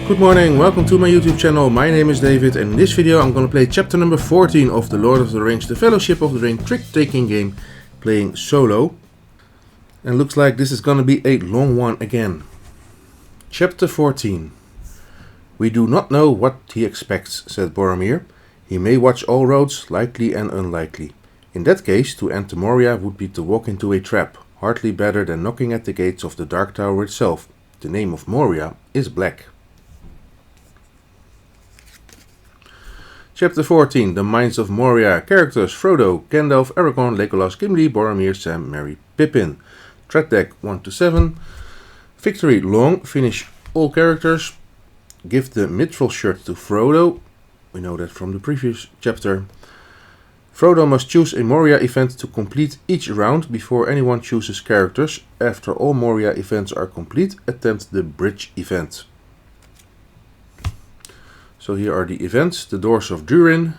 Good morning, welcome to my YouTube channel. My name is David and in this video I'm gonna play chapter number 14 of The Lord of the Rings, The Fellowship of the Ring trick-taking game, playing solo. And looks like this is gonna be a long one again. Chapter 14. We do not know what he expects, said Boromir. He may watch all roads, likely and unlikely. In that case, to enter Moria would be to walk into a trap, hardly better than knocking at the gates of the Dark Tower itself. The name of Moria is Black. Chapter 14, The Mines of Moria. Characters: Frodo, Gandalf, Aragorn, Legolas, Gimli, Boromir, Sam, Merry, Pippin. Threat deck 1 to 7. Victory long, finish all characters. Give the mithril shirt to Frodo. We know that from the previous chapter. Frodo must choose a Moria event to complete each round before anyone chooses characters. After all Moria events are complete, attempt the bridge event. So here are the events: the Doors of Durin,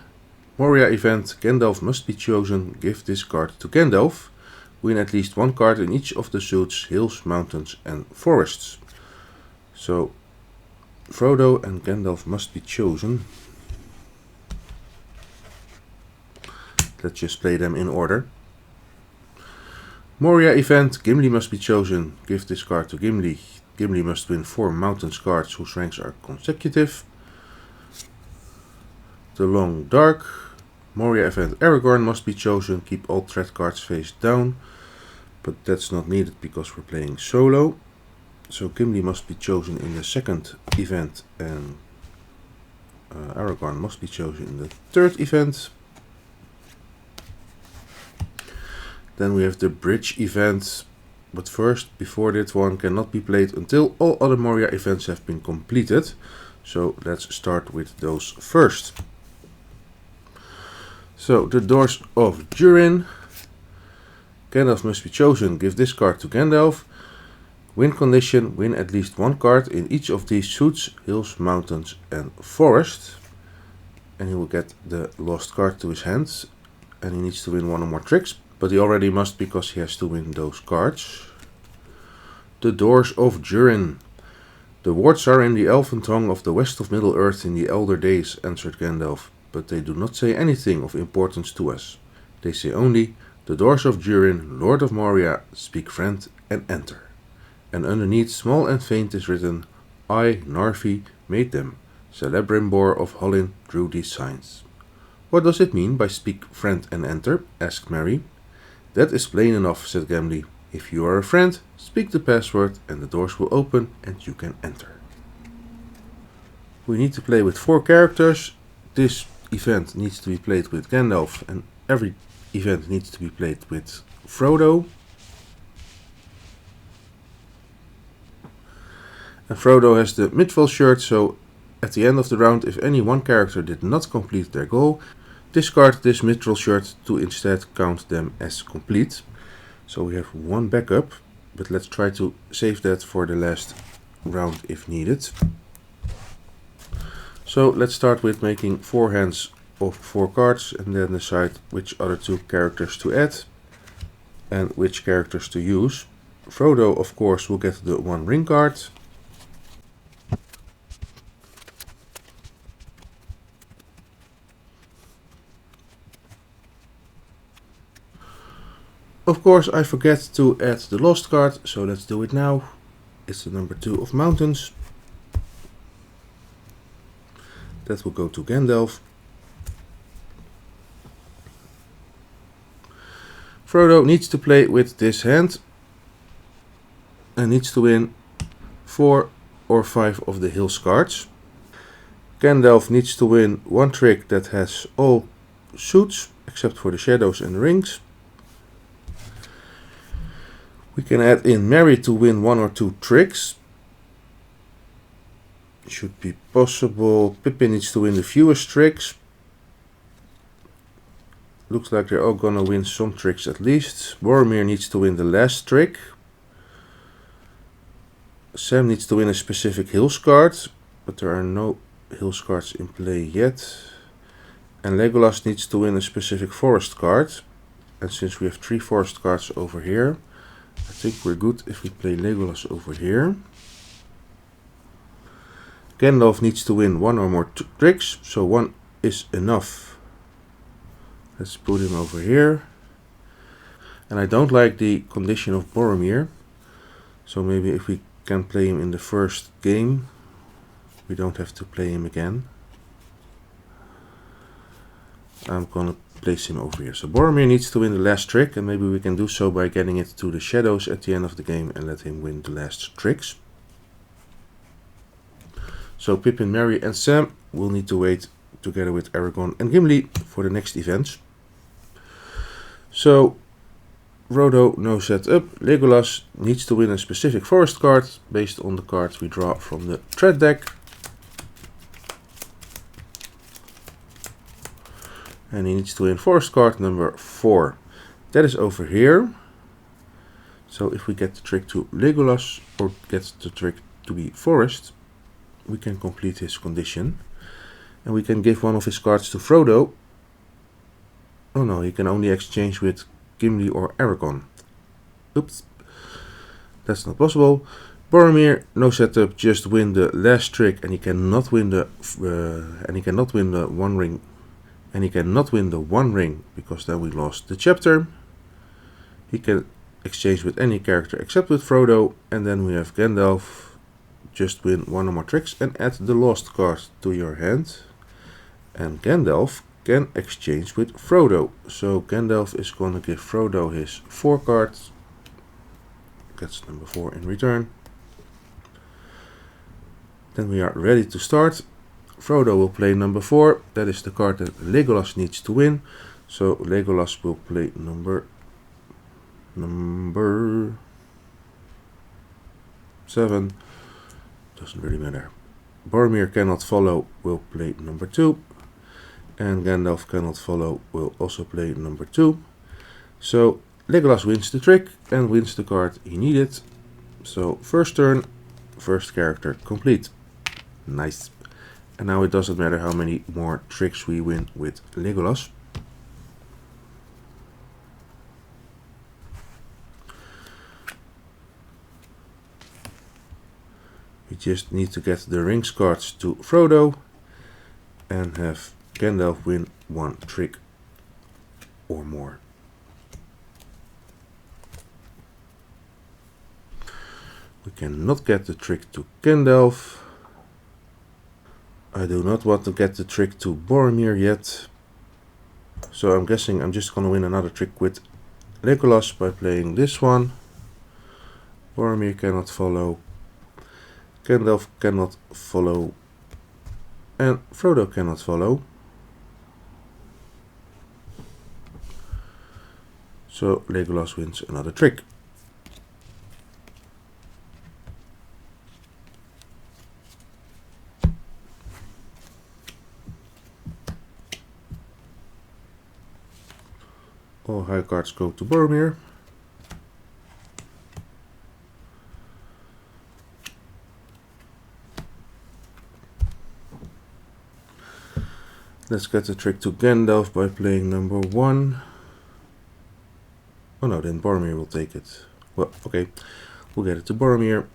Moria event, Gandalf must be chosen, give this card to Gandalf, win at least one card in each of the suits, hills, mountains and forests. So Frodo and Gandalf must be chosen. Let's just play them in order. Moria event, Gimli must be chosen, give this card to Gimli. Gimli must win 4 mountains cards whose ranks are consecutive. The Long Dark, Moria event, Aragorn must be chosen, keep all threat cards face down, but that's not needed because we're playing solo. So Gimli must be chosen in the second event and Aragorn must be chosen in the third event. Then we have the bridge event, but first, before that one, cannot be played until all other Moria events have been completed. So let's start with those first. So, the Doors of Durin. Gandalf must be chosen, give this card to Gandalf. Win condition, win at least one card in each of these suits, hills, mountains and forest. And he will get the lost card to his hands. And he needs to win one or more tricks, but he already must because he has to win those cards. The Doors of Durin. The wards are in the elven tongue of the west of Middle-earth in the elder days, answered Gandalf. But they do not say anything of importance to us. They say only, the Doors of Durin, Lord of Moria, speak friend and enter. And underneath, small and faint, is written, I, Narfi, made them. Celebrimbor of Hollin drew these signs. What does it mean by speak friend and enter? Asked Merry. That is plain enough, said Gimli. If you are a friend, speak the password and the doors will open and you can enter. We need to play with 4 characters. This event needs to be played with Gandalf and every event needs to be played with Frodo. And Frodo has the mithril shirt, so at the end of the round, if any one character did not complete their goal, discard this mithril shirt to instead count them as complete. So we have one backup, but let's try to save that for the last round if needed. So let's start with making 4 hands of 4 cards and then decide which other 2 characters to add and which characters to use. Frodo, of course, will get the 1 ring card. Of course, I forget to add the lost card, so let's do it now. It's the number 2 of mountains. That will go to Gandalf. Frodo needs to play with this hand and needs to win 4 or 5 of the hills cards. Gandalf needs to win 1 trick that has all suits except for the shadows and rings. We can add in Merry to win 1 or 2 tricks. Should be possible. Pippin needs to win the fewest tricks. Looks like they're all gonna win some tricks at least. Boromir needs to win the last trick. Sam needs to win a specific hills card, but there are no hills cards in play yet. And Legolas needs to win a specific forest card. And since we have 3 forest cards over here, I think we're good if we play Legolas over here. Gandalf needs to win one or more tricks, so one is enough. Let's put him over here. And I don't like the condition of Boromir, so maybe if we can play him in the first game, we don't have to play him again. I'm gonna place him over here. So Boromir needs to win the last trick, and maybe we can do so by getting it to the shadows at the end of the game and let him win the last tricks. So Pippin, Merry and Sam will need to wait together with Aragorn and Gimli for the next events. So Frodo, no set up. Legolas needs to win a specific forest card based on the cards we draw from the threat deck. And he needs to win forest card number 4. That is over here. So if we get the trick to Legolas or get the trick to be forest, we can complete his condition. And we can give one of his cards to Frodo. Oh no, he can only exchange with Gimli or Aragorn. Oops, that's not possible. Boromir, no setup, just win the last trick, and he cannot win the One Ring, and he cannot win the One Ring because then we lost the chapter. He can exchange with any character except with Frodo, and then we have Gandalf. Just win one or more tricks and add the lost card to your hand. And Gandalf can exchange with Frodo. So Gandalf is going to give Frodo his 4 cards. Gets number 4 in return. Then we are ready to start. Frodo will play number 4. That is the card that Legolas needs to win. So Legolas will play number 7. Doesn't really matter. Boromir cannot follow, will play number 2. And Gandalf cannot follow, will also play number 2. So Legolas wins the trick and wins the card he needed. So first turn, first character complete. Nice. And now it doesn't matter how many more tricks we win with Legolas. We just need to get the rings cards to Frodo and have Gandalf win 1 trick or more. We cannot get the trick to Gandalf. I do not want to get the trick to Boromir yet. So I'm guessing I'm just going to win another trick with Legolas by playing this one. Boromir cannot follow. Gandalf cannot follow. And Frodo cannot follow. So Legolas wins another trick. All high cards go to Boromir. Let's get the trick to Gandalf by playing number 1. Oh no, then Boromir will take it. Well, okay, we'll get it to Boromir.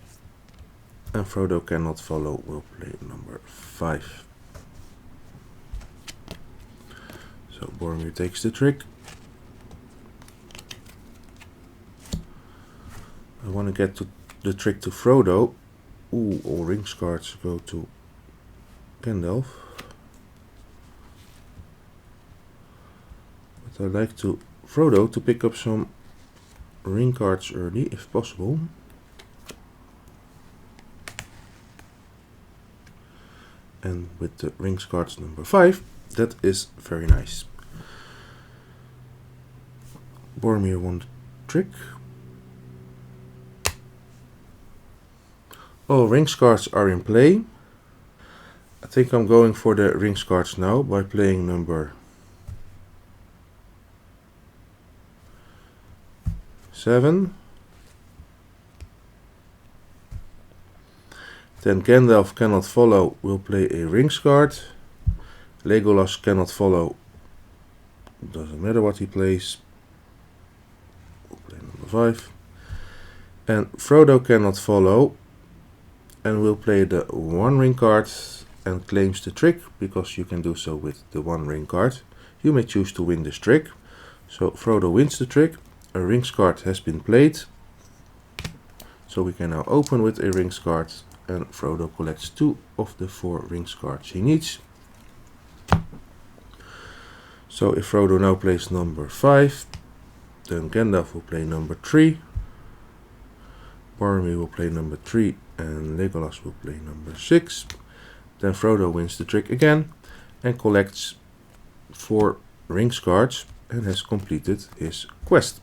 And Frodo cannot follow, we'll play number 5. So Boromir takes the trick. I want to get to the trick to Frodo. Ooh, all rings cards go to Gandalf. But I like to Frodo to pick up some ring cards early if possible. And with the rings cards number 5, that is very nice. Boromir won the trick. All rings cards are in play. I think I'm going for the rings cards now by playing number 7. Then Gandalf cannot follow, will play a rings card. Legolas cannot follow, doesn't matter what he plays. We'll play number 5. And Frodo cannot follow. and will play the one ring card and claims the trick, because you can do so with the one ring card. You may choose to win this trick. So Frodo wins the trick. A rings card has been played. So we can now open with a rings card, and Frodo collects 2 of the 4 rings cards he needs. So if Frodo now plays number 5, then Gandalf will play number 3, Boromir will play number 3, and Legolas will play number 6. Then Frodo wins the trick again and collects 4 rings cards and has completed his quest.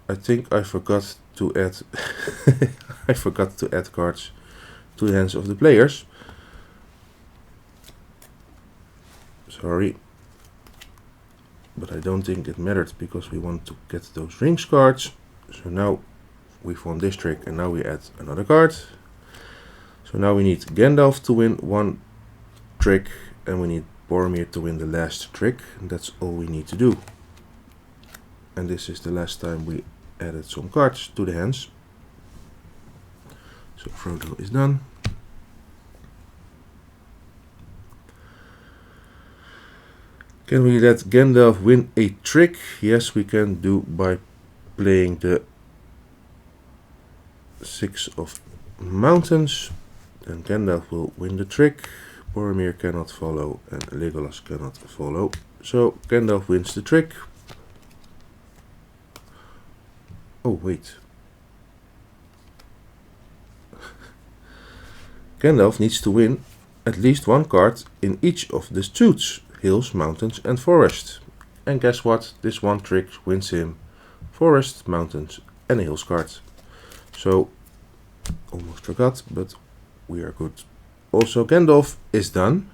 I think I forgot to add I forgot to add cards to the hands of the players. Sorry. But I don't think it mattered, because we want to get those rings cards. So now we've won this trick, and now we add another card. So now we need Gandalf to win one trick, and we need Boromir to win the last trick. And that's all we need to do. And this is the last time we added some cards to the hands. So Frodo is done. Can we let Gandalf win a trick? Yes, we can do by playing the 6 of mountains. Then Gandalf will win the trick. Boromir cannot follow and Legolas cannot follow. So Gandalf wins the trick. Oh wait. Gandalf needs to win at least one card in each of the suits: hills, mountains and forest. And guess what? This one trick wins him forest, mountains and a hills card. So, almost forgot, but we are good. Also, Gandalf is done.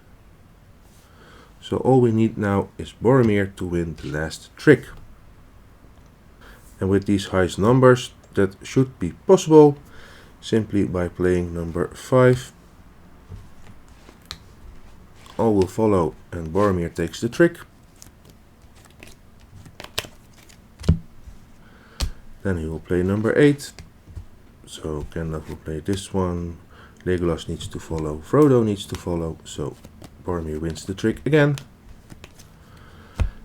So all we need now is Boromir to win the last trick. And with these highest numbers, that should be possible simply by playing number 5. All will follow and Boromir takes the trick. Then he will play number 8. So Gandalf will play this one. Legolas needs to follow. Frodo needs to follow. So Boromir wins the trick again.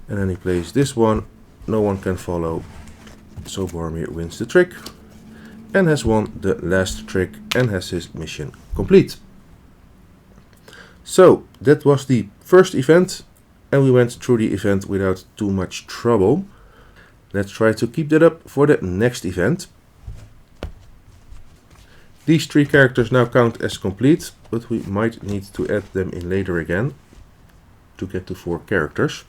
And then he plays this one. No one can follow. So Boromir wins the trick. And has won the last trick and has his mission complete. So that was the first event. And we went through the event without too much trouble. Let's try to keep that up for the next event. These 3 characters now count as complete, but we might need to add them in later again to get to 4 characters.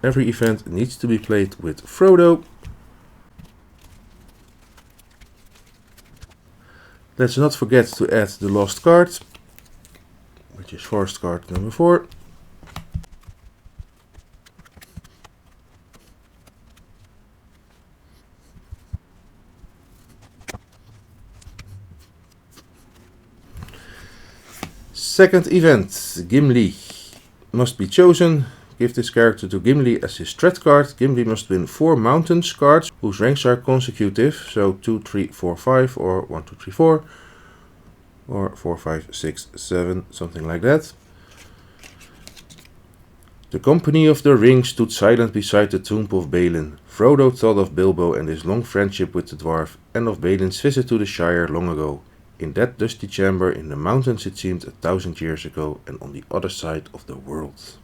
Every event needs to be played with Frodo. Let's not forget to add the lost card, which is forest card number 4. Second event, Gimli must be chosen. Give this character to Gimli as his threat card. Gimli must win 4 mountains cards whose ranks are consecutive, so 2, 3, 4, 5, or 1, 2, 3, 4, or 4, 5, 6, 7, something like that. The company of the ring stood silent beside the tomb of Balin. Frodo thought of Bilbo and his long friendship with the dwarf, and of Balin's visit to the Shire long ago. In that dusty chamber in the mountains it seemed 1,000 years ago, and on the other side of the world.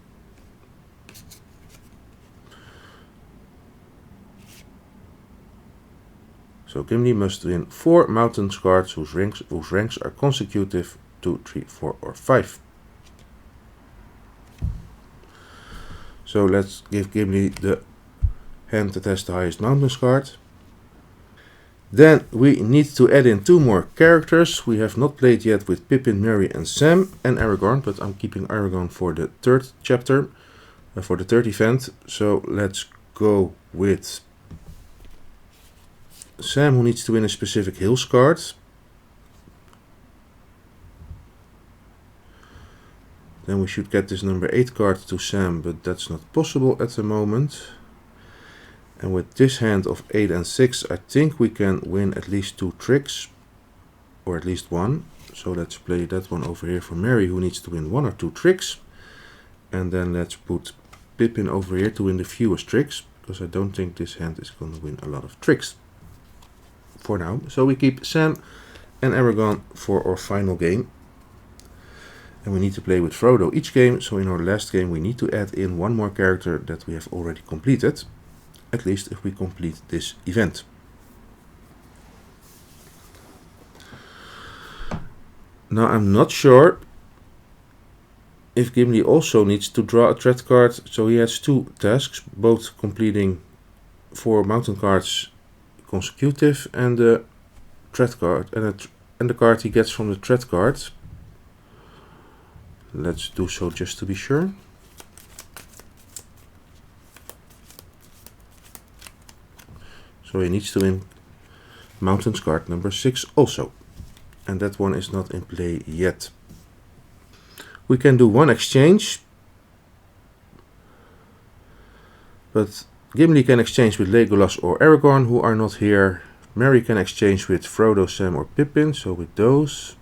So Gimli must win 4 mountain cards whose ranks are consecutive, 2, 3, 4, or 5. So let's give Gimli the hand that has the highest mountains card. Then we need to add in 2 more characters. We have not played yet with Pippin, Merry and Sam and Aragorn, but I'm keeping Aragorn for the 3rd chapter, for the 3rd event. So let's go with Sam, who needs to win a specific hills card. Then we should get this number 8 card to Sam, but that's not possible at the moment. And with this hand of 8 and 6, I think we can win at least 2 tricks, or at least one. So let's play that one over here for Mary, who needs to win 1 or 2 tricks. And then let's put Pippin over here to win the fewest tricks, because I don't think this hand is going to win a lot of tricks for now. So we keep Sam and Aragon for our final game. And we need to play with Frodo each game, so in our last game we need to add in 1 more character that we have already completed. At least if we complete this event. Now I'm not sure if Gimli also needs to draw a threat card, so he has 2 tasks, both completing 4 mountain cards consecutive and the threat card and the card he gets from the threat card. Let's do so just to be sure. So he needs to win Mountains card number 6 also. And that one is not in play yet. We can do 1 exchange. But Gimli can exchange with Legolas or Aragorn, who are not here. Merry can exchange with Frodo, Sam or Pippin, so with those.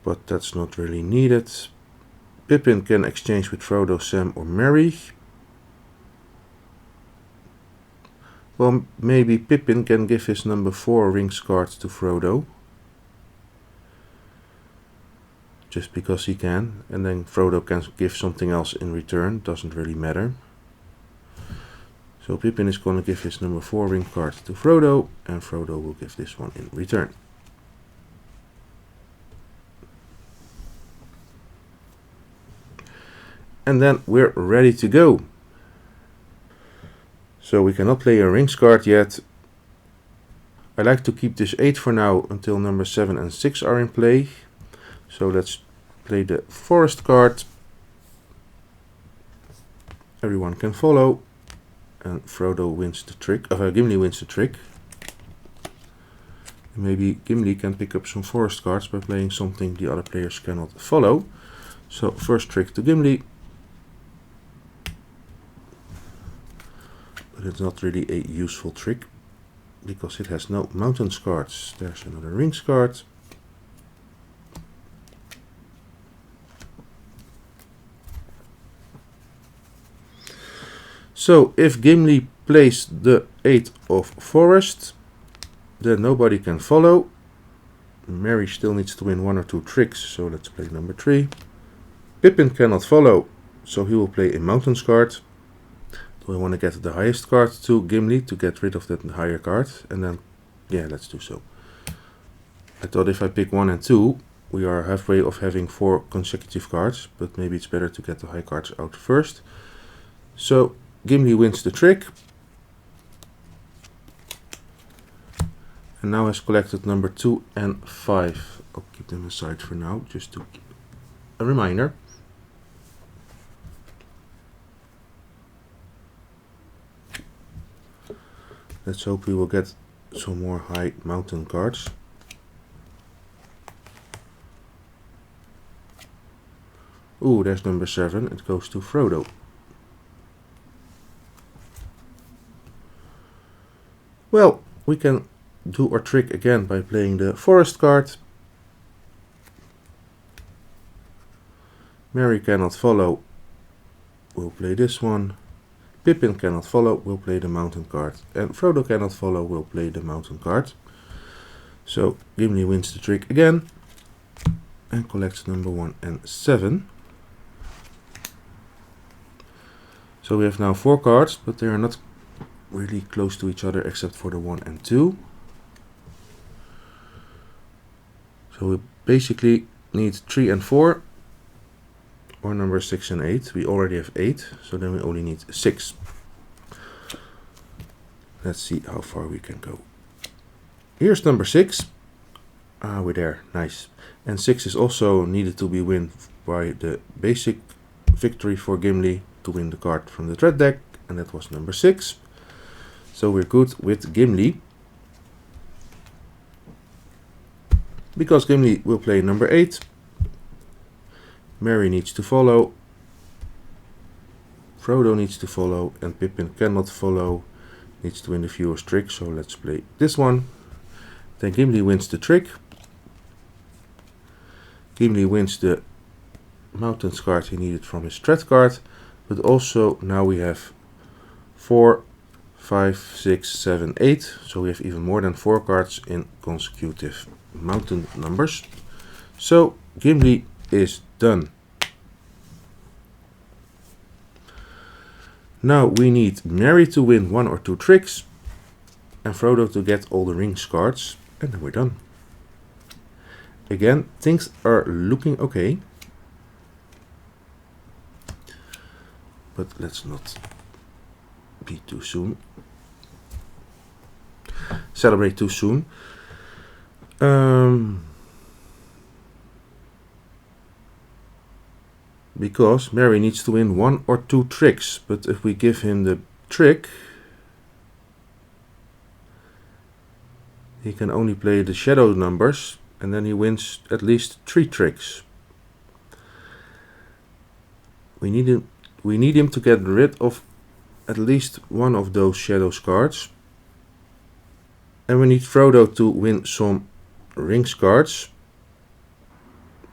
But that's not really needed. Pippin can exchange with Frodo, Sam or Merry. Well, maybe Pippin can give his number 4 rings card to Frodo. Just because he can. And then Frodo can give something else in return. Doesn't really matter. So Pippin is going to give his number 4 ring card to Frodo. And Frodo will give this one in return. And then we're ready to go. So we cannot play a rings card yet. I like to keep this 8 for now until number 7 and 6 are in play. So let's play the forest card. Everyone can follow. And Frodo wins the trick. Gimli wins the trick. Maybe Gimli can pick up some forest cards by playing something the other players cannot follow. So first trick to Gimli. But it's not really a useful trick because it has no mountains cards. There's another rings card. So if Gimli plays the 8 of forest, then nobody can follow. Merry still needs to win 1 or 2 tricks, so let's play number 3. Pippin cannot follow, so he will play a mountains card. Do I want to get the highest card to Gimli to get rid of that higher card? And then, yeah, let's do so. I thought if I pick 1 and 2, we are halfway of having 4 consecutive cards, but maybe it's better to get the high cards out first. So Gimli wins the trick. And now has collected number 2 and 5. I'll keep them aside for now, just to keep a reminder. Let's hope we will get some more high mountain cards. Ooh, there's number 7. It goes to Frodo. Well, we can do our trick again by playing the forest card. Merry cannot follow. We'll play this one. Pippin cannot follow, we'll play the mountain card. And Frodo cannot follow, we'll play the mountain card. So Gimli wins the trick again. And collects number 1 and 7. So we have now 4 cards, but they are not really close to each other except for the 1 and 2. So we basically need 3 and 4. Or number 6 and 8. We already have 8, so then we only need 6. Let's see how far we can go. Here's number 6. Ah, we're there. Nice. And 6 is also needed to be won by the basic victory for Gimli to win the card from the threat deck, and that was number 6. So we're good with Gimli. Because Gimli will play number 8. Merry needs to follow. Frodo needs to follow, and Pippin cannot follow. Needs to win the viewer's trick, so let's play this one. Then Gimli wins the trick. Gimli wins the mountains card he needed from his threat card, but also now we have 4, 5, 6, 7, 8, so we have even more than 4 cards in consecutive mountain numbers. So Gimli is done. Now we need Merry to win 1 or 2 tricks and Frodo to get all the rings cards, and then we're done. Again, things are looking okay, but let's not be too soon. Celebrate too soon. Because Merry needs to win 1 or 2 tricks, but if we give him the trick, he can only play the shadow numbers, and then he wins at least 3 tricks. We need him to get rid of at least one of those shadows cards, and we need Frodo to win some rings cards.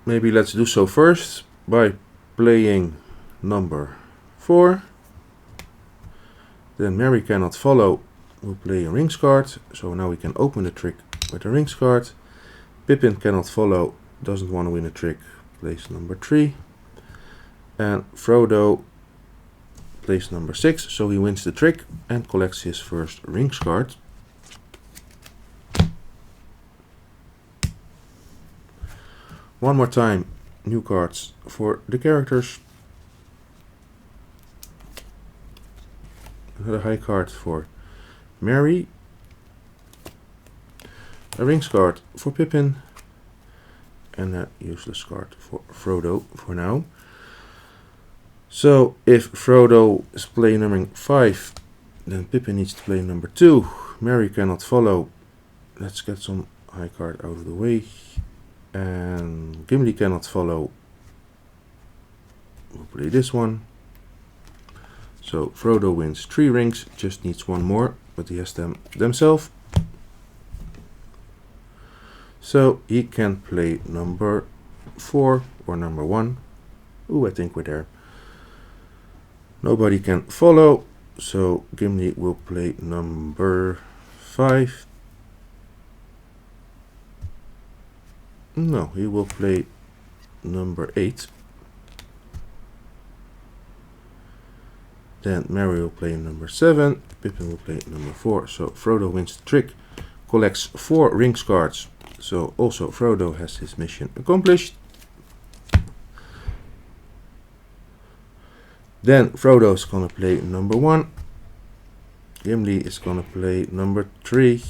Maybe let's do so first by playing number 4. Then Merry cannot follow, we'll play a rings card, so now we can open the trick with a rings card. Pippin cannot follow, doesn't want to win a trick, plays number 3. And Frodo plays number 6, so he wins the trick and collects his first rings card. One more time, new cards for the characters. Another high card for Merry. A rings card for Pippin. And a useless card for Frodo for now. So if Frodo is playing number 5, then Pippin needs to play number 2. Merry cannot follow. Let's get some high card out of the way. And Gimli cannot follow. We'll play this one. So Frodo wins 3 rings, just needs 1 more, but he has them himself. So he can play number 4 or number 1. Ooh, I think we're there. Nobody can follow, so Gimli will play number 5. No, he will play number 8. Then Merry will play number 7. Pippin will play number 4. So Frodo wins the trick, collects 4 rings cards. So also Frodo has his mission accomplished. Then Frodo is gonna play number 1. Gimli is gonna play number 3.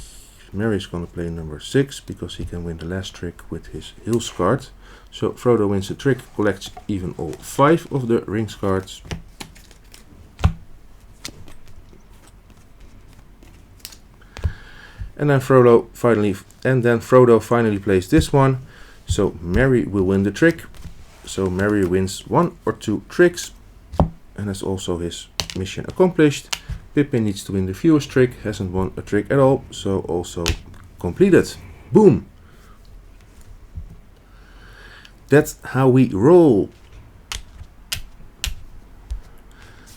Merry is gonna play number 6 because he can win the last trick with his heals card. So Frodo wins the trick, collects even all 5 of the rings cards. And then Frodo finally plays this one. So Merry will win the trick. So Merry wins 1 or 2 tricks. And that's also his mission accomplished. Pippin needs to win the viewer's trick, hasn't won a trick at all, so also completed. Boom! That's how we roll.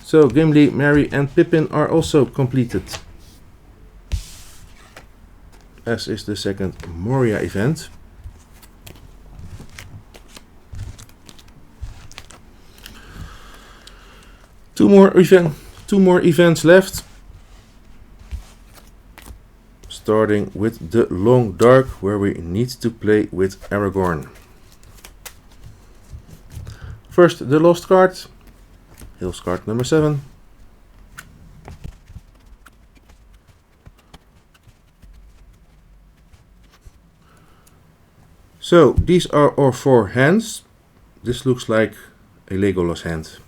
So Gimli, Merry and Pippin are also completed. As is the second Moria event. Two more events left. Starting with the Long Dark, where we need to play with Aragorn. First, the Lost card. Hills card number 7. So, these are our 4 hands. This looks like a Legolas hand.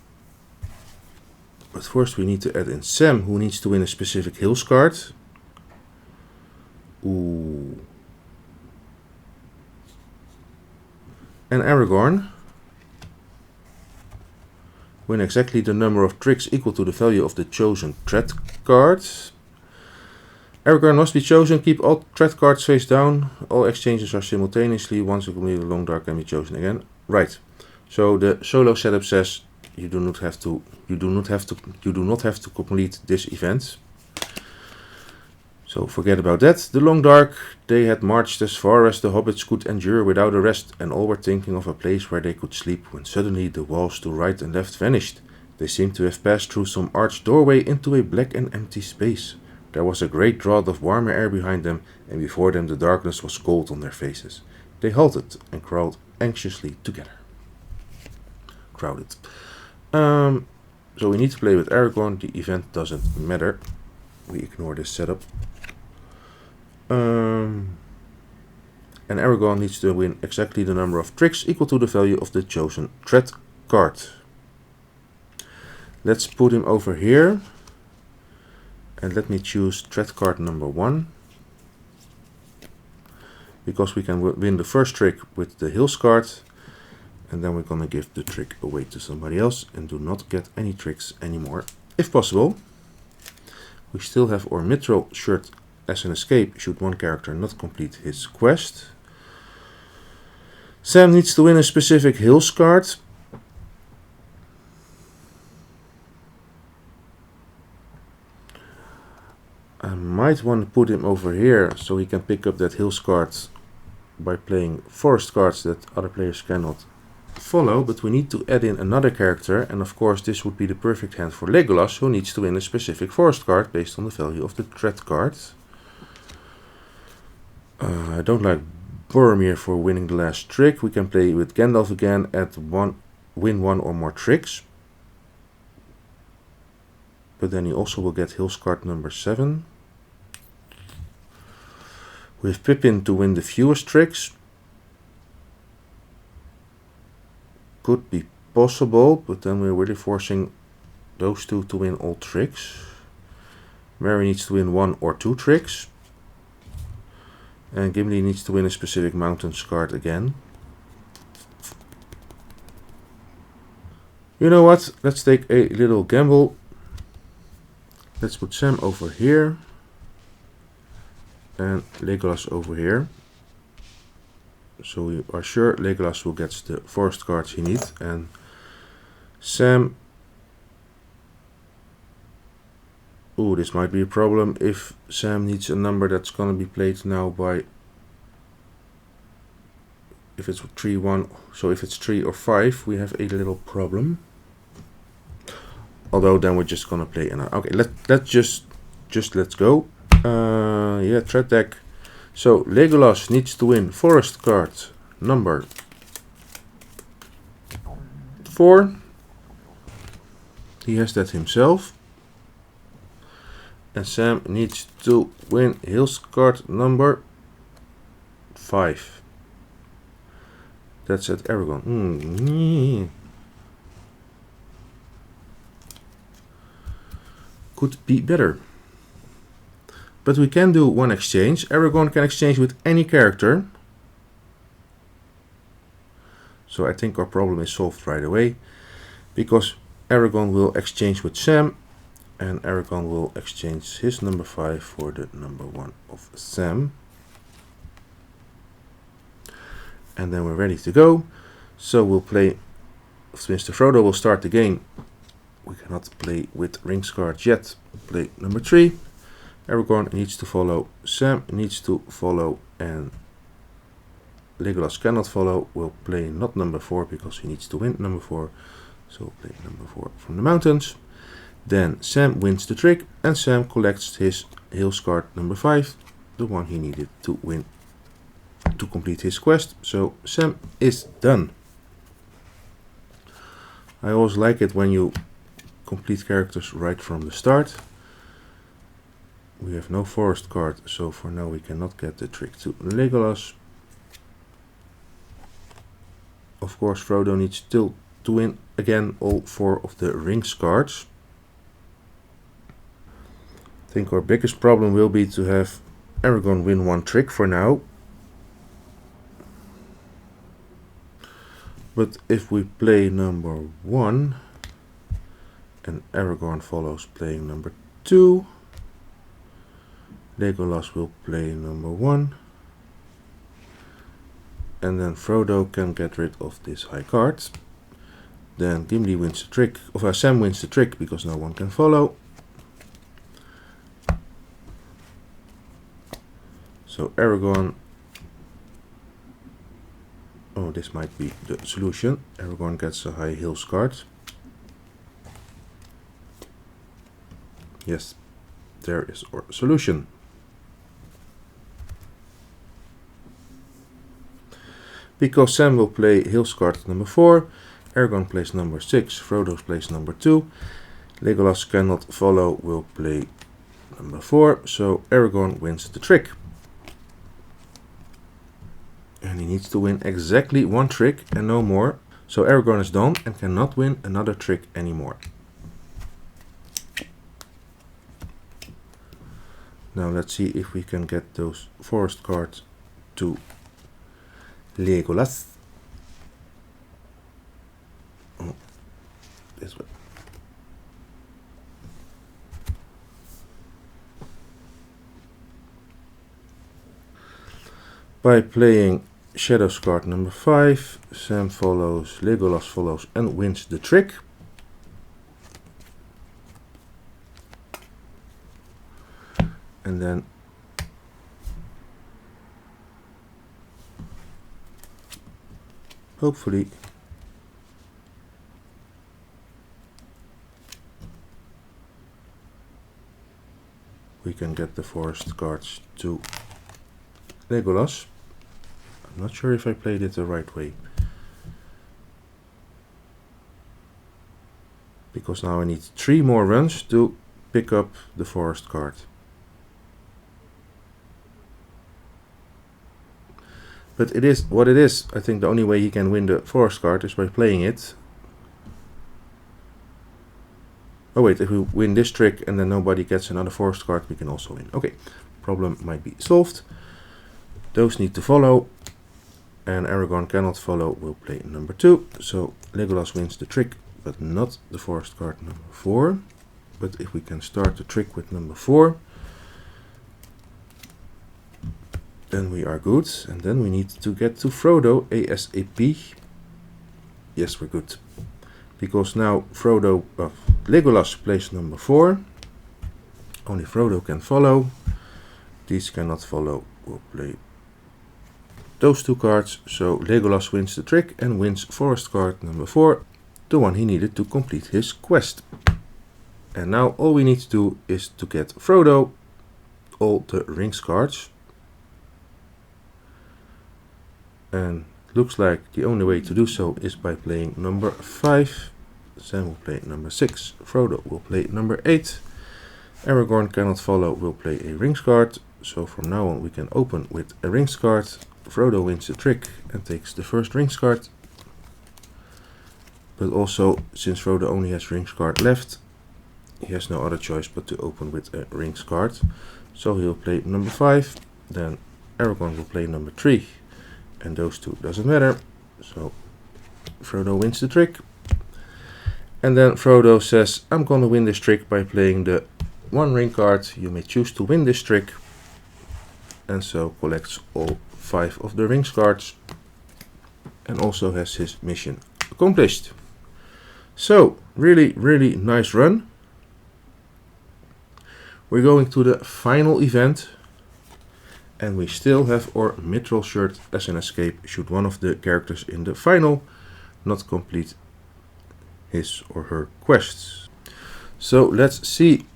But first we need to add in Sam, who needs to win a specific Hills card. Ooh. And Aragorn. win exactly the number of tricks equal to the value of the chosen threat card. Aragorn must be chosen. Keep all threat cards face down. All exchanges are simultaneously. Once you complete a long dark can be chosen again. Right. So the solo setup says you do not have to complete this event. So forget about that. The long dark, they had marched as far as the hobbits could endure without a rest, and all were thinking of a place where they could sleep when suddenly the walls to right and left vanished. They seemed to have passed through some arched doorway into a black and empty space. There was a great draught of warmer air behind them, and before them the darkness was cold on their faces. They halted and crawled anxiously together. So we need to play with Aragorn. The event doesn't matter. We ignore this setup. And Aragorn needs to win exactly the number of tricks equal to the value of the chosen threat card. Let's put him over here. And let me choose threat card number 1. Because we can win the first trick with the Hills card. And then we're gonna give the trick away to somebody else and do not get any tricks anymore, if possible. We still have our Mithril shirt as an escape should one character not complete his quest. Sam needs to win a specific Hills card. I might want to put him over here so he can pick up that Hills card by playing forest cards that other players cannot follow, but we need to add in another character, and of course this would be the perfect hand for Legolas, who needs to win a specific forest card based on the value of the threat card. I don't like Boromir for winning the last trick. We can play with Gandalf again at win 1 or more tricks. But then he also will get Hills card number 7. We have Pippin to win the fewest tricks. Could be possible, but then we're really forcing those two to win all tricks. Merry needs to win 1 or 2 tricks. And Gimli needs to win a specific mountains card again. You know what? Let's take a little gamble. Let's put Sam over here. And Legolas over here. So we are sure Legolas will get the forest cards he needs. And Sam... Ooh, this might be a problem if Sam needs a number that's gonna be played now by... If it's 3, 1, so if it's 3 or 5, we have a little problem. Although then we're just gonna play another. Okay, let's just let's go. Yeah, threat deck. So Legolas needs to win forest card number 4. He has that himself. And Sam needs to win Hills card number 5. That's at Aragorn. Could be better. But we can do one exchange. Aragorn can exchange with any character. So I think our problem is solved right away. Because Aragorn will exchange with Sam. And Aragorn will exchange his number 5 for the number 1 of Sam. And then we're ready to go. So we'll play. Mr. Frodo will start the game. We cannot play with rings cards yet. Play number 3. Aragorn needs to follow. Sam needs to follow. And Legolas cannot follow. We'll play not number 4 because he needs to win number 4. So we'll play number 4 from the mountains. Then Sam wins the trick. And Sam collects his Hills card number 5. The one he needed to win. To complete his quest. So Sam is done. I always like it when you complete characters right from the start. We have no forest card, so for now we cannot get the trick to Legolas. Of course Frodo needs still to win again all 4 of the rings cards. I think our biggest problem will be to have Aragorn win 1 trick for now. But if we play number 1, And Aragorn follows playing number 2. Legolas will play number 1. And then Frodo can get rid of this high card. Then Gimli wins the trick, or Sam wins the trick because no one can follow. So Aragorn, oh, this might be the solution. Aragorn gets a high hills card. Yes, there is our solution. Because Sam will play hills card number 4, Aragorn plays number 6, Frodo plays number 2, Legolas cannot follow, will play number 4, so Aragorn wins the trick. And he needs to win exactly 1 trick and no more, so Aragorn is done and cannot win another trick anymore. Now let's see if we can get those forest cards to Legolas. Oh, this way. By playing Shadows card number 5, Sam follows, Legolas follows and wins the trick. And then hopefully we can get the forest cards to Legolas. I'm not sure if I played it the right way, because now I need 3 more runs to pick up the forest card. But it is what it is. I think the only way he can win the forest card is by playing it. Oh wait, if we win this trick and then nobody gets another forest card, we can also win. Okay, problem might be solved. Those need to follow, and Aragorn cannot follow, will play number 2. So Legolas wins the trick, but not the forest card number 4. But if we can start the trick with number 4, then we are good. And then we need to get to Frodo ASAP. Yes, we're good. Because now Legolas plays number 4. Only Frodo can follow. These cannot follow. We'll play those 2 cards. So Legolas wins the trick and wins forest card number 4, the one he needed to complete his quest. And now all we need to do is to get Frodo all the rings cards. And looks like the only way to do so is by playing number 5. Sam will play number 6. Frodo will play number 8. Aragorn cannot follow, will play a rings card. So from now on we can open with a rings card. Frodo wins the trick and takes the first rings card. But also, since Frodo only has rings card left, he has no other choice but to open with a rings card. So he'll play number 5. Then Aragorn will play number 3. And those 2 doesn't matter. So Frodo wins the trick. And then Frodo says, I'm gonna win this trick by playing the 1 ring card. You may choose to win this trick. And so collects all 5 of the rings cards. And also has his mission accomplished. So, really, really nice run. We're going to the final event. And we still have our mithril shirt as an escape should one of the characters in the final not complete his or her quests. So let's see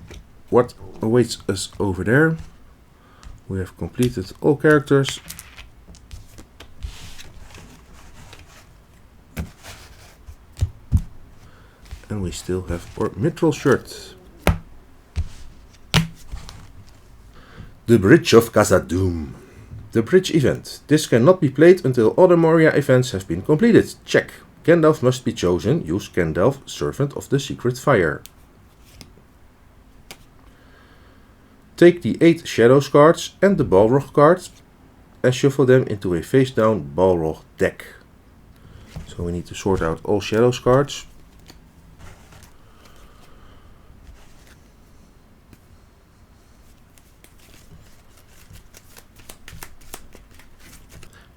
what awaits us over there. We have completed all characters. And we still have our mithril shirt. The Bridge of Khazad-dûm. The bridge event. This cannot be played until other Moria events have been completed. Check. Gandalf must be chosen. Use Gandalf, Servant of the Secret Fire. Take the 8 Shadows cards and the Balrog cards and shuffle them into a face-down Balrog deck. So we need to sort out all Shadows cards.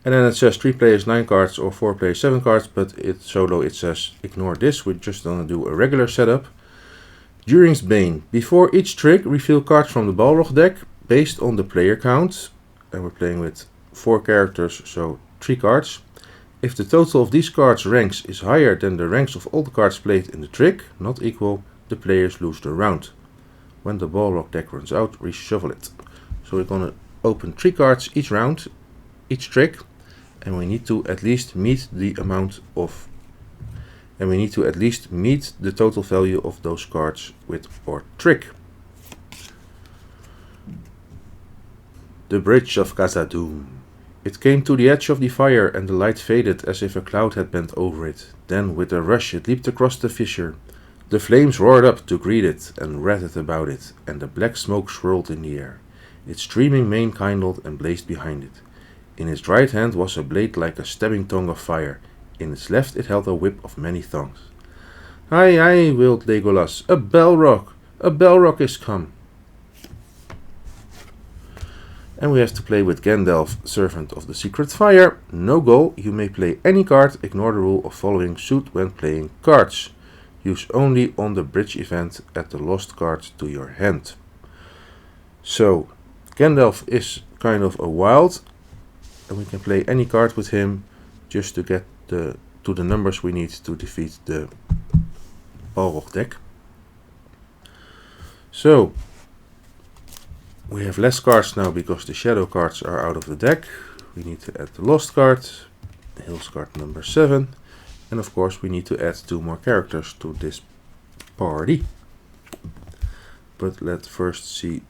And then it says 3 players 9 cards or 4 players 7 cards, but solo it says ignore this. We're just gonna do a regular setup. During's Bane. Before each trick, reveal cards from the Balrog deck based on the player count. And we're playing with 4 characters, so 3 cards. If the total of these cards' ranks is higher than the ranks of all the cards played in the trick, not equal, the players lose the round. When the Balrog deck runs out, reshuffle it. So we're gonna open 3 cards each round, each trick, and we need to at least meet the total value of those cards with our trick. The Bridge of Khazad-dûm. It came to the edge of the fire, and the light faded as if a cloud had bent over it. Then, with a rush, it leaped across the fissure. The flames roared up to greet it and rattled about it, and the black smoke swirled in the air. Its streaming mane kindled and blazed behind it. In its right hand was a blade like a stabbing tongue of fire. In its left it held a whip of many thongs. "Aye, aye," wailed Legolas, "a Balrog! A Balrog is come!" And we have to play with Gandalf, Servant of the Secret Fire. No goal, you may play any card, ignore the rule of following suit when playing cards. Use only on the bridge event, add the lost cards to your hand. So, Gandalf is kind of a wild, and we can play any card with him just to get to the numbers we need to defeat the Balrog deck. So, we have less cards now because the shadow cards are out of the deck. We need to add the lost card, Hills card number 7, and of course we need to add 2 more characters to this party. But let's first see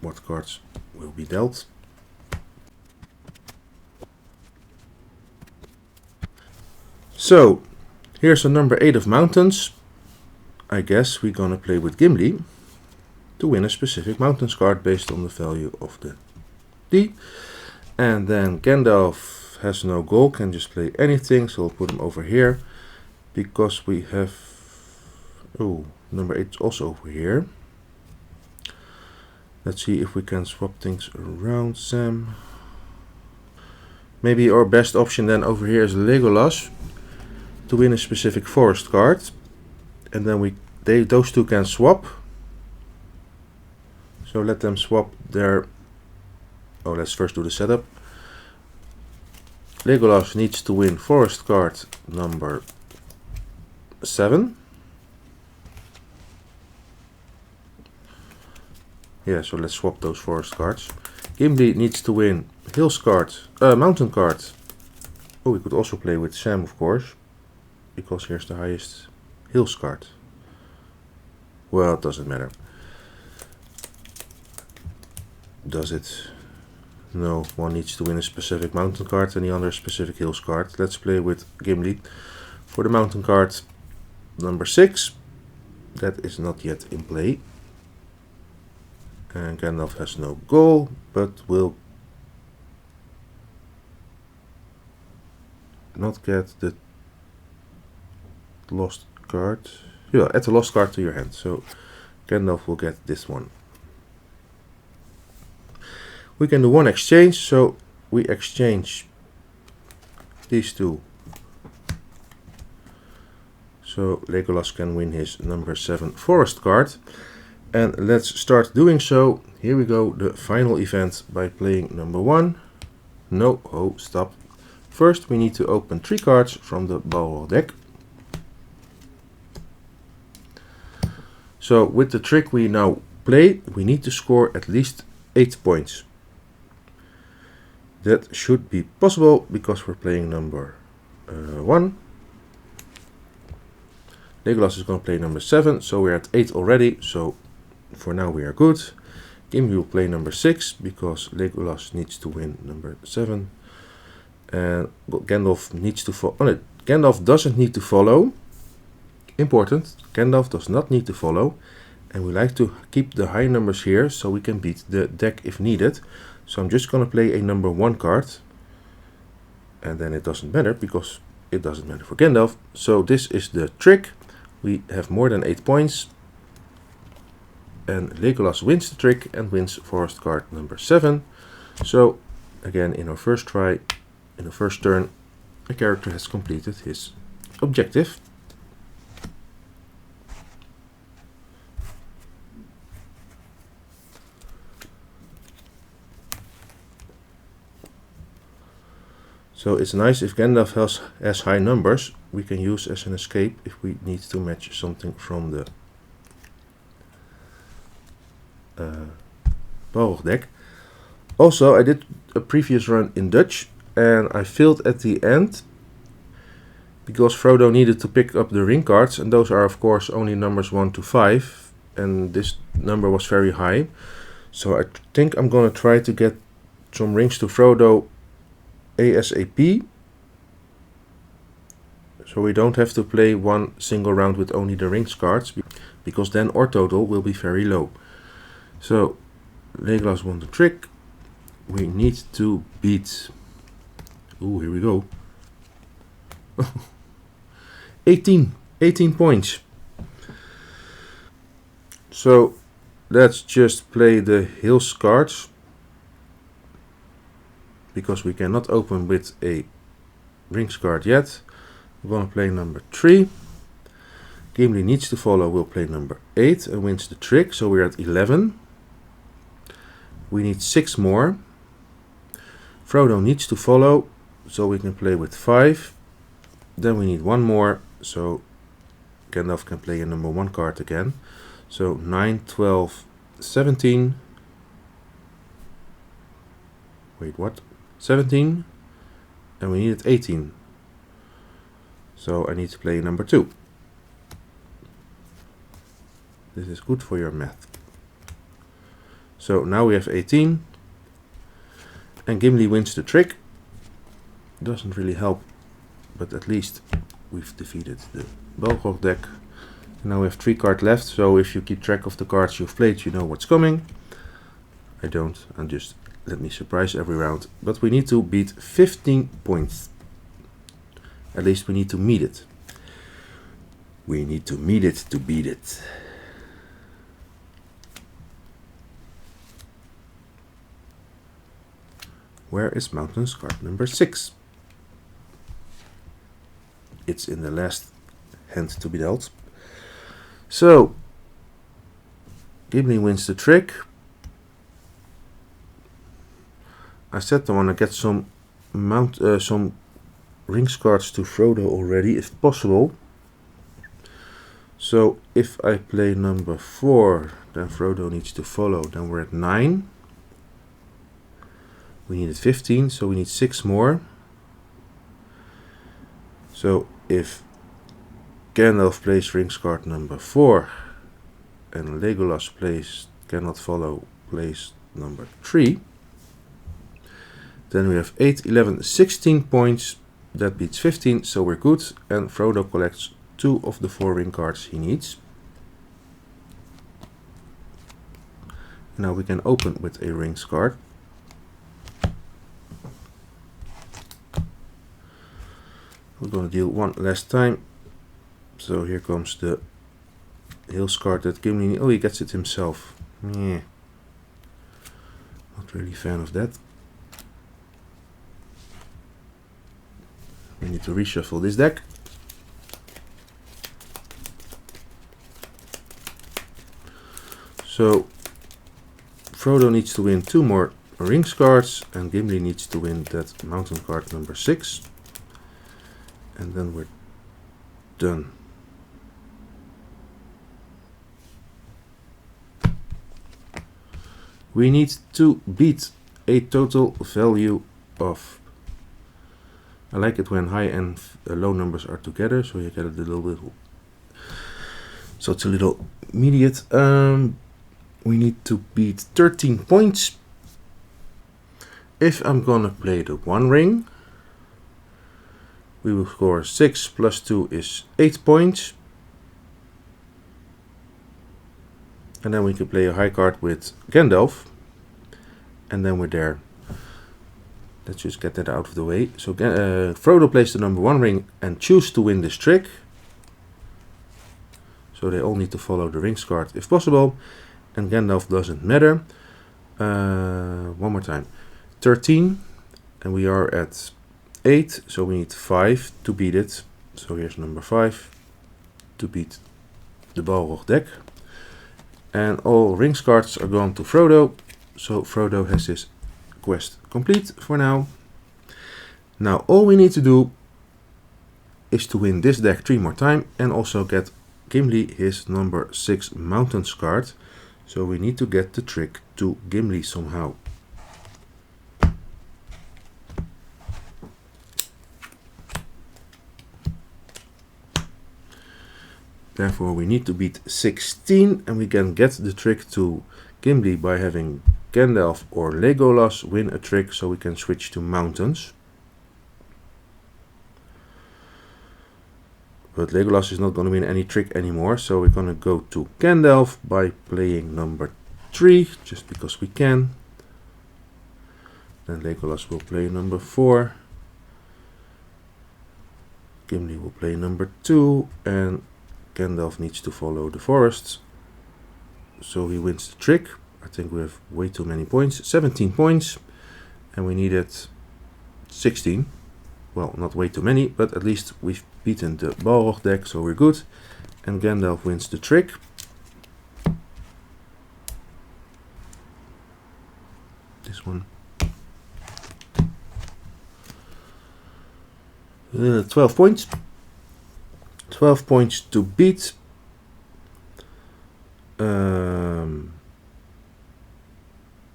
what cards will be dealt. So, here's a number 8 of mountains. I guess we're gonna play with Gimli to win a specific mountains card based on the value of the D. And then Gandalf has no goal, can just play anything, so we'll put him over here. Because we have... oh, number 8 is also over here. Let's see if we can swap things around, Sam. Maybe our best option then over here is Legolas to win a specific forest card. And then those two can swap. So let them swap their... oh, let's first do the setup. Legolas needs to win forest card number 7. Yeah, so let's swap those forest cards. Gimli needs to win hills card, mountain card. Oh, we could also play with Sam, of course, because here's the highest hills card. Well, it doesn't matter. Does it? No, one needs to win a specific mountain card and the other a specific hills card. Let's play with Gimli for the mountain card number 6. That is not yet in play. And Gandalf has no goal, but will not get the lost card. Yeah, add the lost card to your hand. So Gandalf will get this one. We can do one exchange, so we exchange these two. So Legolas can win his number 7 forest card. And let's start doing so. Here we go, the final event by playing number 1. No, oh, stop. First we need to open 3 cards from the Balrog deck. So with the trick we now play, we need to score at least 8 points. That should be possible because we're playing number 1. Legolas is going to play number 7, so we're at 8 already, so for now we are good. Gimli will play number 6 because Legolas needs to win number 7. And Gandalf needs to follow. Oh, no, Gandalf doesn't need to follow. Important, Gandalf does not need to follow. And we like to keep the high numbers here so we can beat the deck if needed. So I'm just going to play a number 1 card. And then it doesn't matter because it doesn't matter for Gandalf. So this is the trick. We have more than 8 points. And Legolas wins the trick and wins forest card number 7. So again, in our first try, in the first turn, a character has completed his objective. So it's nice if Gandalf has high numbers, we can use as an escape if we need to match something from the Balrog deck. Also, I did a previous run in Dutch and I failed at the end because Frodo needed to pick up the ring cards, and those are of course only numbers 1 to 5, and this number was very high. So I think I'm gonna try to get some rings to Frodo ASAP, so we don't have to play one single round with only the rings cards, because then our total will be very low. So Legolas won the trick. We need to beat, ooh, here we go, 18 points. So let's just play the Hills cards, because we cannot open with a rings card yet. We're going to play number 3. Gimli needs to follow, we'll play number 8 and wins the trick, so we're at 11. We need 6 more. Frodo needs to follow, so we can play with 5. Then we need 1 more, so Gandalf can play a number 1 card again. So 9, 12, 17. Wait, what? 17, and we needed 18. So I need to play number 2. This is good for your math. So now we have 18, and Gimli wins the trick. Doesn't really help, but at least we've defeated the Balrog deck. And now we have 3 cards left, so if you keep track of the cards you've played, you know what's coming. I don't, I'm just let me surprise every round. But we need to beat 15 points. At least we need to meet it. We need to meet it to beat it. Where is Mountains card number 6? It's in the last hand to be dealt. So Gimli wins the trick. I said I want to get some rings cards to Frodo already, if possible. So if I play number 4, then Frodo needs to follow. Then we're at 9. We needed 15, so we need 6 more. So if Gandalf plays rings card number 4, and Legolas plays cannot follow, plays number 3. Then we have 8, 11, 16 points. That beats 15, so we're good. And Frodo collects 2 of the 4 ring cards he needs. Now we can open with a rings card. We're going to deal 1 last time. So here comes the Hills card that Gimli... Oh, he gets it himself. Yeah. Not really a fan of that. We need to reshuffle this deck. So Frodo needs to win 2 more rings cards, and Gimli needs to win that mountain card number 6. And then we're done. We need to beat a total value of... I like it when high and low numbers are together, so you get a little bit... So it's a little immediate. We need to beat 13 points. If I'm gonna play the 1 ring, we will score 6 plus 2 is 8 points. And then we can play a high card with Gandalf. And then we're there. Let's just get that out of the way. So Frodo plays the number 1 ring and chooses to win this trick. So they all need to follow the rings card if possible. And Gandalf doesn't matter. One more time. 13 and we are at 8, so we need 5 to beat it. So here's number 5 to beat the Balrog deck. And all rings cards are gone to Frodo, so Frodo has his quest complete for now. Now all we need to do is to win this deck 3 more times and also get Gimli his number 6 Mountains card. So we need to get the trick to Gimli somehow. Therefore we need to beat 16, and we can get the trick to Gimli by having Gandalf or Legolas win a trick, so we can switch to mountains. But Legolas is not going to win any trick anymore, so we're going to go to Gandalf by playing number 3, just because we can. Then Legolas will play number 4. Gimli will play number 2, and Gandalf needs to follow the forest, so he wins the trick. I think we have way too many points, 17 points, and we needed 16. Well, not way too many, but at least we've beaten the Balrog deck, so we're good. And Gandalf wins the trick. This one. 12 points. 12 points to beat.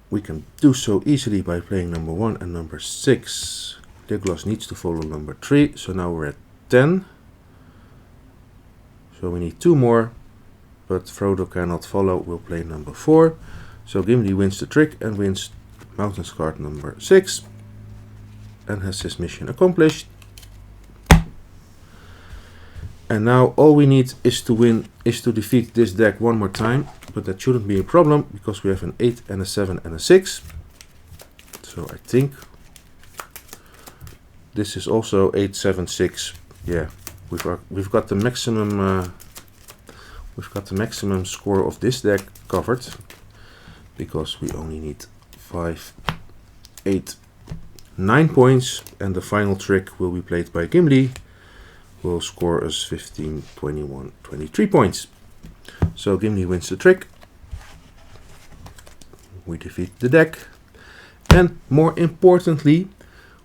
We can do so easily by playing number 1 and number 6. Legolas needs to follow number 3, so now we're at 10. So we need 2 more, but Frodo cannot follow, we'll play number 4. So Gimli wins the trick and wins Mountains card number 6 and has his mission accomplished. And now all we need is to defeat this deck 1 more time, but that shouldn't be a problem because we have an 8 and a 7 and a 6. So I think this is also 8, 7, 6. Yeah, we've got the maximum score of this deck covered, because we only need 5, 8, 9 points, and the final trick will be played by Gimli. Will score us 15, 21, 23 points. So Gimli wins the trick. We defeat the deck. And more importantly,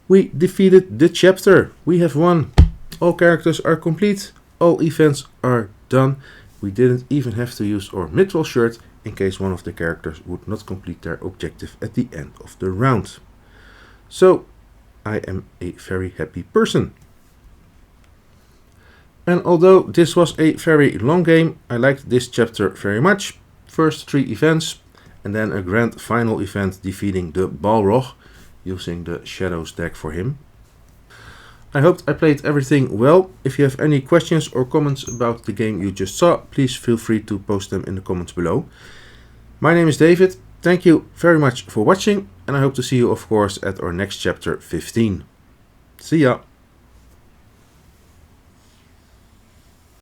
we defeated the chapter. We have won. All characters are complete. All events are done. We didn't even have to use our mithril shirt in case one of the characters would not complete their objective at the end of the round. So I am a very happy person. And although this was a very long game, I liked this chapter very much. First 3 events, and then a grand final event defeating the Balrog, using the Shadows deck for him. I hoped I played everything well. If you have any questions or comments about the game you just saw, please feel free to post them in the comments below. My name is David, thank you very much for watching, and I hope to see you of course at our next chapter 15. See ya!